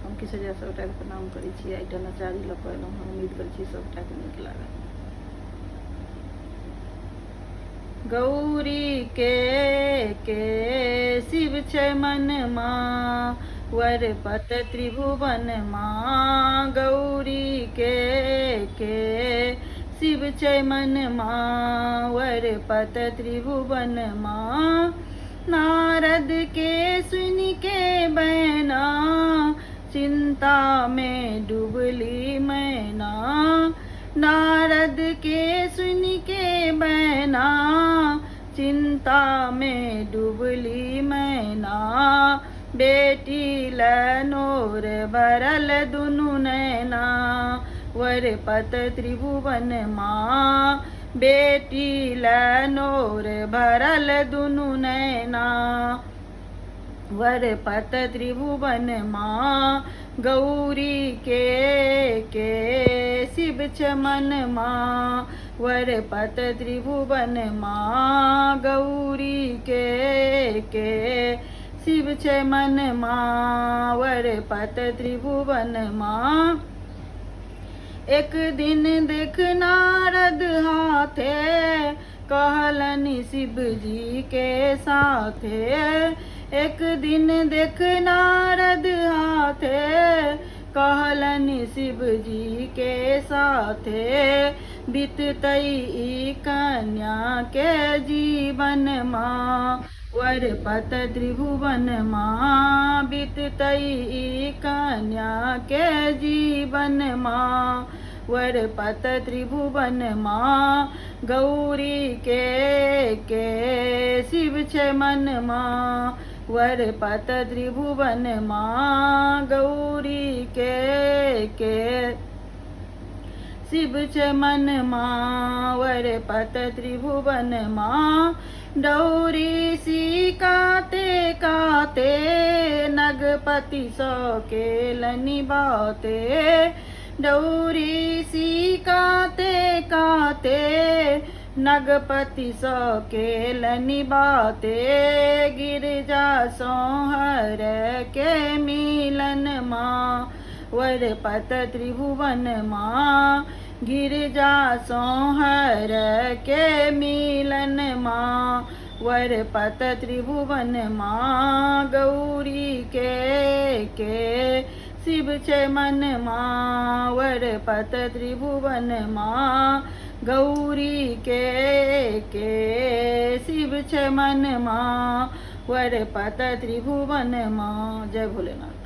हम किस वजह सबटा प्रणाम करै छी। एकटा नचारी लऽ कऽ एलहुँ, हम उम्मीद करै छी सबटाके नीक लागत। गौरी के शिव छै मनमा, वर पत त्रिभुवन माँ। गौरी के शिव छै मनमा, वर पत त्रिभुवन माँ। नारद के सुन के बैना, चिंता में डूबली मैना। नारद के सुन के बैना, चिंता में डूबली मैना। बेटी लनोर भरल दुनु नैना, वर पत त्रिभुवन माँ। बेटी लनोर भरल दुनु नैना, वर पत त्रिभुवन माँ। गौरी के शिव छ मनमा, वर पत त्रिभुवन माँ। गौरी के शिव छ मनमा, वर पत त्रिभुवन माँ। एक दिन देख नारद हाथे, कहलनि शिव जी के साथे। एक दिन देख नारद हाथे, कहलनि शिव जी के साथे। बीततई ई कन्या के जीवन माँ, वर पत त्रिभुवन माँ। बीततई ई कन्या के जीवन माँ, वर पत त्रिभुवन माँ। गौरी के शिव छ मनमा, वर पत त्रिभुवन माँ। गौरी के शिव छ मनमा, वर पत त्रिभुवन माँ। डौरी सी काते काते, नगपति सौ केलनि बाते। डौरी सी काते काते, नगपति सौ केलनि बाते। गिरजा सोहर के मिलन माँ, वर पत त्रिभुवन माँ। गिरजा सोहर के मिलन माँ, वर पत त्रिभुवन माँ। गौरी के शिव छ मनमा, वर पत त्रिभुवन माँ। गौरी के शिव छ मनमा, वर पत त्रिभुवन माँ। जय भोलेनाथ।